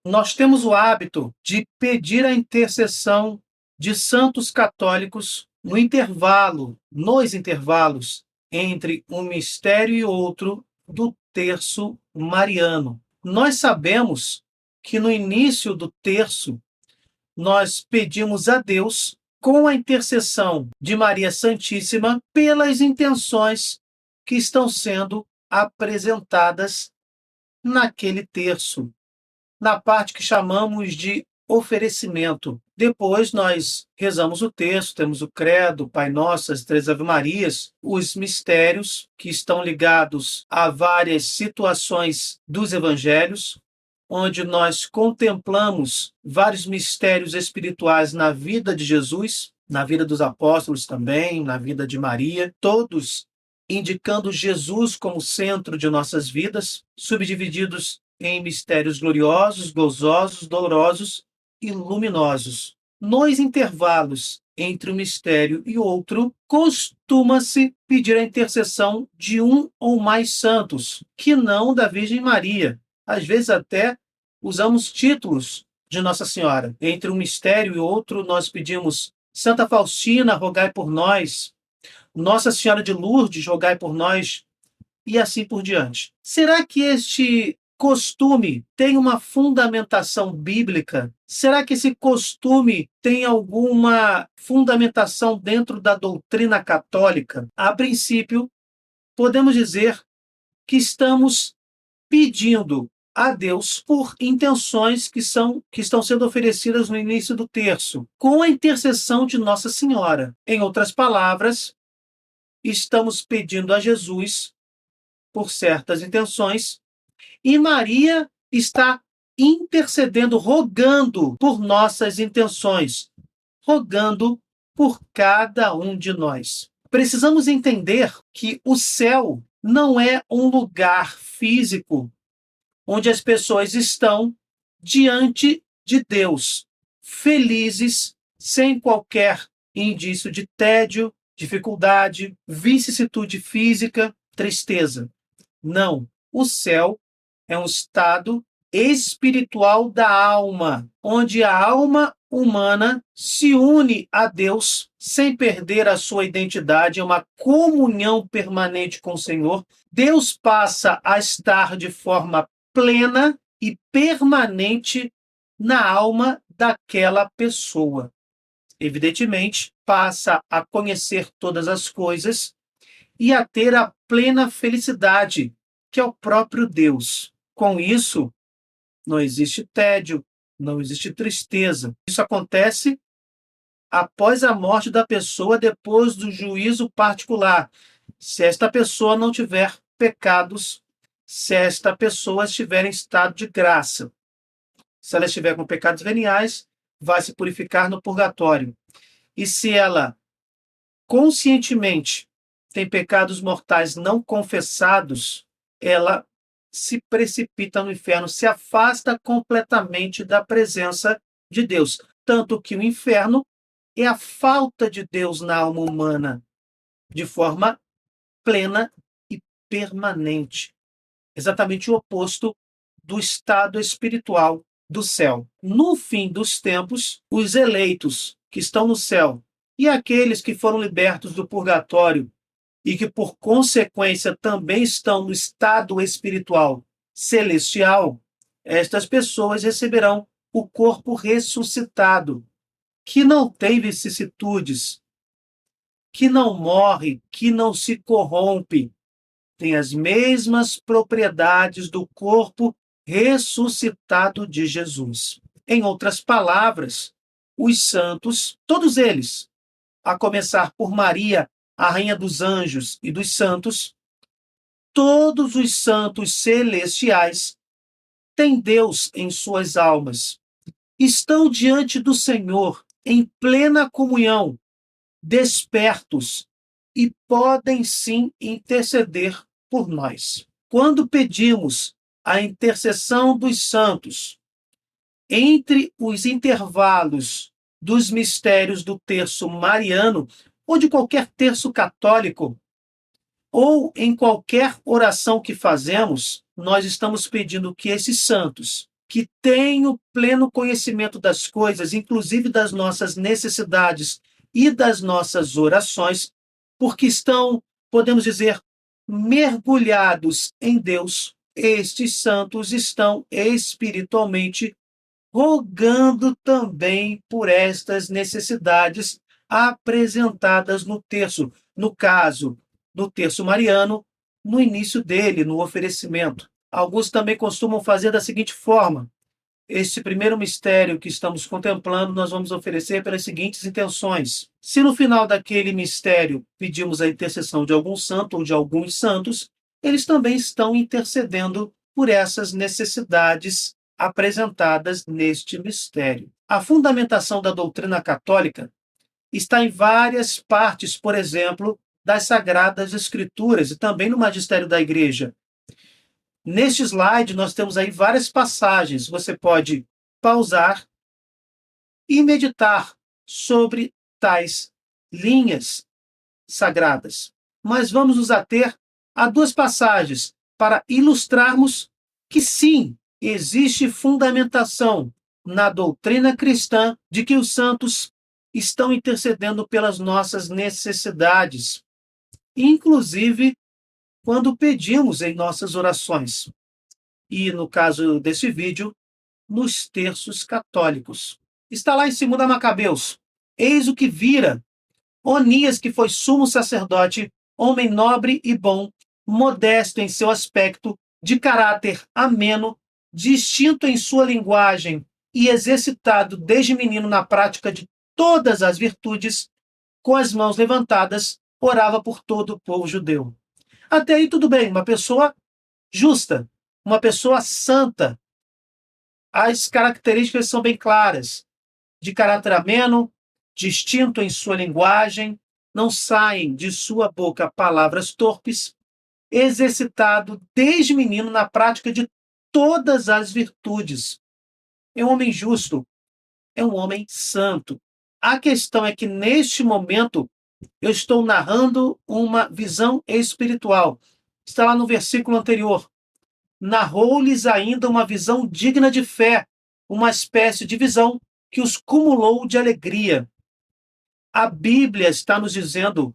Nós temos o hábito de pedir a intercessão de santos católicos nos intervalos entre um mistério e outro do terço mariano. Nós sabemos que no início do terço nós pedimos a Deus, com a intercessão de Maria Santíssima, pelas intenções que estão sendo apresentadas naquele terço, na parte que chamamos de oferecimento. Depois nós rezamos o texto, temos o credo, Pai Nosso, as três Ave-Marias, os mistérios que estão ligados a várias situações dos evangelhos, onde nós contemplamos vários mistérios espirituais na vida de Jesus, na vida dos apóstolos também, na vida de Maria, todos indicando Jesus como centro de nossas vidas, subdivididos em mistérios gloriosos, gozosos, dolorosos e luminosos. Nos intervalos entre um mistério e outro, costuma-se pedir a intercessão de um ou mais santos, que não da Virgem Maria. Às vezes até usamos títulos de Nossa Senhora. Entre um mistério e outro, nós pedimos Santa Faustina, rogai por nós. Nossa Senhora de Lourdes, rogai por nós, e assim por diante. Será que este costume tem uma fundamentação bíblica? Será que esse costume tem alguma fundamentação dentro da doutrina católica? A princípio, podemos dizer que estamos pedindo a Deus por intenções que estão sendo oferecidas no início do terço, com a intercessão de Nossa Senhora. Em outras palavras, estamos pedindo a Jesus por certas intenções e Maria está intercedendo, rogando por nossas intenções, rogando por cada um de nós. Precisamos entender que o céu não é um lugar físico onde as pessoas estão diante de Deus, felizes, sem qualquer indício de tédio, dificuldade, vicissitude física, tristeza. Não. O céu é um estado espiritual da alma, onde a alma humana se une a Deus sem perder a sua identidade, é uma comunhão permanente com o Senhor. Deus passa a estar de forma plena e permanente na alma daquela pessoa. Evidentemente, passa a conhecer todas as coisas e a ter a plena felicidade, que é o próprio Deus. Com isso, não existe tédio, não existe tristeza. Isso acontece após a morte da pessoa, depois do juízo particular. Se esta pessoa não tiver pecados, se esta pessoa estiver em estado de graça. Se ela estiver com pecados veniais, vai se purificar no purgatório. E se ela conscientemente tem pecados mortais não confessados, ela se precipita no inferno, se afasta completamente da presença de Deus. Tanto que o inferno é a falta de Deus na alma humana, de forma plena e permanente. Exatamente o oposto do estado espiritual do céu. No fim dos tempos, os eleitos que estão no céu e aqueles que foram libertos do purgatório e que, por consequência, também estão no estado espiritual celestial, estas pessoas receberão o corpo ressuscitado, que não tem vicissitudes, que não morre, que não se corrompe, tem as mesmas propriedades do corpo ressuscitado de Jesus. Em outras palavras, os santos, todos eles, a começar por Maria, a rainha dos anjos e dos santos, todos os santos celestiais têm Deus em suas almas. Estão diante do Senhor em plena comunhão, despertos e podem sim interceder por nós. Quando pedimos a intercessão dos santos entre os intervalos dos mistérios do terço mariano ou de qualquer terço católico, ou em qualquer oração que fazemos, nós estamos pedindo que esses santos que têm o pleno conhecimento das coisas, inclusive das nossas necessidades e das nossas orações, porque estão, podemos dizer, mergulhados em Deus. Estes santos estão espiritualmente rogando também por estas necessidades apresentadas no terço. No caso, no terço mariano, no início dele, no oferecimento. Alguns também costumam fazer da seguinte forma: este primeiro mistério que estamos contemplando, nós vamos oferecer pelas seguintes intenções. Se no final daquele mistério pedimos a intercessão de algum santo ou de alguns santos, eles também estão intercedendo por essas necessidades apresentadas neste mistério. A fundamentação da doutrina católica está em várias partes, por exemplo, das Sagradas Escrituras e também no magistério da Igreja. Neste slide, nós temos aí várias passagens. Você pode pausar e meditar sobre tais linhas sagradas. Mas vamos nos ater a duas passagens para ilustrarmos que sim, existe fundamentação na doutrina cristã de que os santos estão intercedendo pelas nossas necessidades, inclusive quando pedimos em nossas orações. E, no caso desse vídeo, nos terços católicos. Está lá em 2 Macabeus. Eis o que vira Onias, que foi sumo sacerdote, homem nobre e bom, modesto em seu aspecto, de caráter ameno, distinto em sua linguagem e exercitado desde menino na prática de todas as virtudes, com as mãos levantadas, orava por todo o povo judeu. Até aí tudo bem, uma pessoa justa, uma pessoa santa. As características são bem claras: de caráter ameno, distinto em sua linguagem, não saem de sua boca palavras torpes, exercitado desde menino na prática de todas as virtudes. É um homem justo, é um homem santo. A questão é que, neste momento, eu estou narrando uma visão espiritual. Está lá no versículo anterior. Narrou-lhes ainda uma visão digna de fé, uma espécie de visão que os cumulou de alegria. A Bíblia está nos dizendo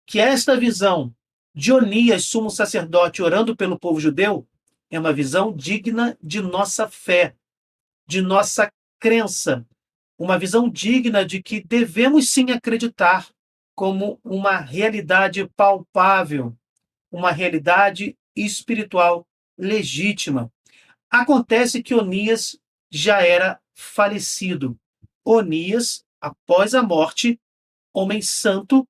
que esta visão de Onias, sumo sacerdote, orando pelo povo judeu, é uma visão digna de nossa fé, de nossa crença, uma visão digna de que devemos sim acreditar como uma realidade palpável, uma realidade espiritual legítima. Acontece que Onias já era falecido. Onias, após a morte, homem santo,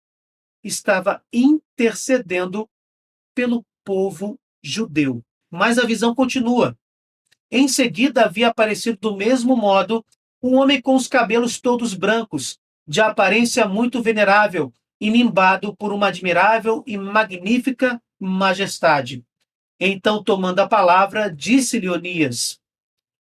estava intercedendo pelo povo judeu. Mas a visão continua. Em seguida havia aparecido do mesmo modo um homem com os cabelos todos brancos, de aparência muito venerável, e nimbado por uma admirável e magnífica majestade. Então, tomando a palavra, disse-lhe Onias: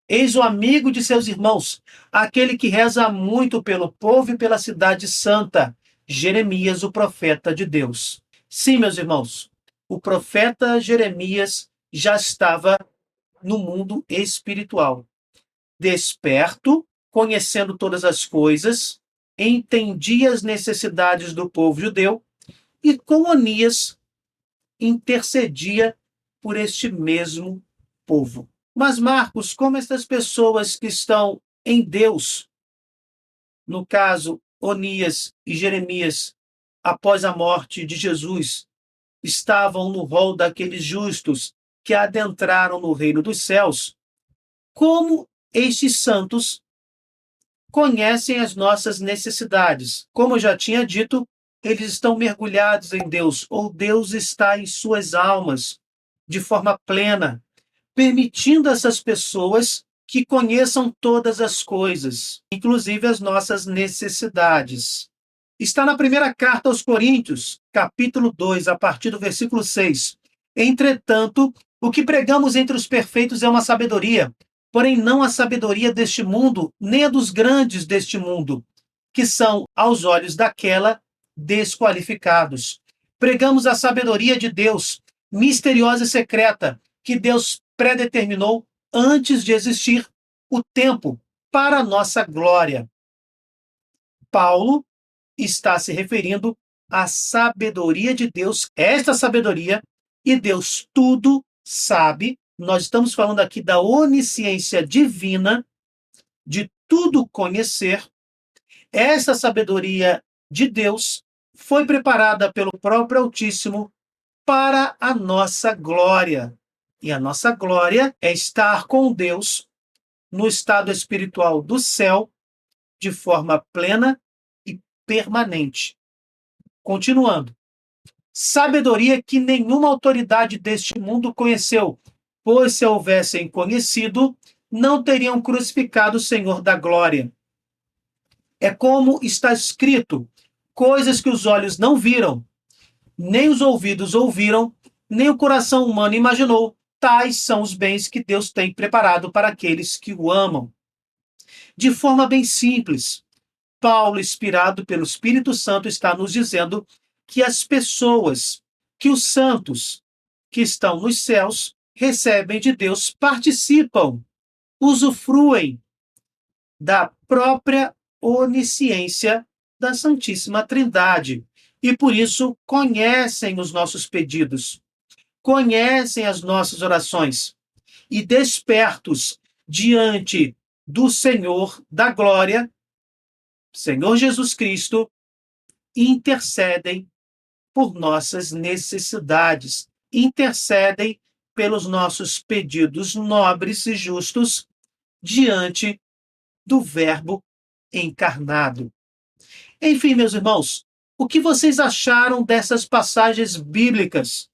eis o amigo de seus irmãos, aquele que reza muito pelo povo e pela cidade santa, Jeremias, o profeta de Deus. Sim, meus irmãos, o profeta Jeremias já estava no mundo espiritual. Desperto, conhecendo todas as coisas, entendia as necessidades do povo judeu e com Onias intercedia por este mesmo povo. Mas, Marcos, como estas pessoas que estão em Deus, no caso, Onias e Jeremias, após a morte de Jesus, estavam no rol daqueles justos que adentraram no reino dos céus, como estes santos conhecem as nossas necessidades? Como eu já tinha dito, eles estão mergulhados em Deus, ou Deus está em suas almas de forma plena, permitindo essas pessoas que conheçam todas as coisas, inclusive as nossas necessidades. Está na primeira carta aos Coríntios, capítulo 2, a partir do versículo 6. Entretanto, o que pregamos entre os perfeitos é uma sabedoria, porém não a sabedoria deste mundo, nem a dos grandes deste mundo, que são, aos olhos daquela, desqualificados. Pregamos a sabedoria de Deus, misteriosa e secreta, que Deus predeterminou antes de existir o tempo para a nossa glória. Paulo está se referindo à sabedoria de Deus, esta sabedoria, e Deus tudo sabe. Nós estamos falando aqui da onisciência divina, de tudo conhecer. Essa sabedoria de Deus foi preparada pelo próprio Altíssimo para a nossa glória. E a nossa glória é estar com Deus no estado espiritual do céu, de forma plena e permanente. Continuando. Sabedoria que nenhuma autoridade deste mundo conheceu, pois se a houvessem conhecido, não teriam crucificado o Senhor da glória. É como está escrito: coisas que os olhos não viram, nem os ouvidos ouviram, nem o coração humano imaginou, tais são os bens que Deus tem preparado para aqueles que o amam. De forma bem simples, Paulo, inspirado pelo Espírito Santo, está nos dizendo que as pessoas, que os santos que estão nos céus, recebem de Deus, participam, usufruem da própria onisciência da Santíssima Trindade. E por isso conhecem os nossos pedidos, conhecem as nossas orações e, despertos diante do Senhor da glória, Senhor Jesus Cristo, intercedem por nossas necessidades, intercedem pelos nossos pedidos nobres e justos diante do Verbo encarnado. Enfim, meus irmãos, o que vocês acharam dessas passagens bíblicas?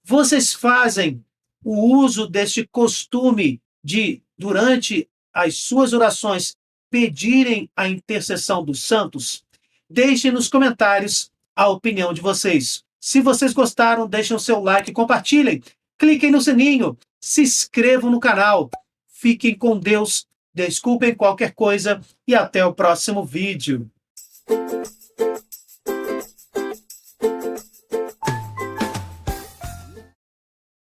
Vocês fazem o uso deste costume de, durante as suas orações, pedirem a intercessão dos santos? Deixem nos comentários a opinião de vocês. Se vocês gostaram, deixem o seu like e compartilhem. Cliquem no sininho, se inscrevam no canal. Fiquem com Deus, desculpem qualquer coisa e até o próximo vídeo.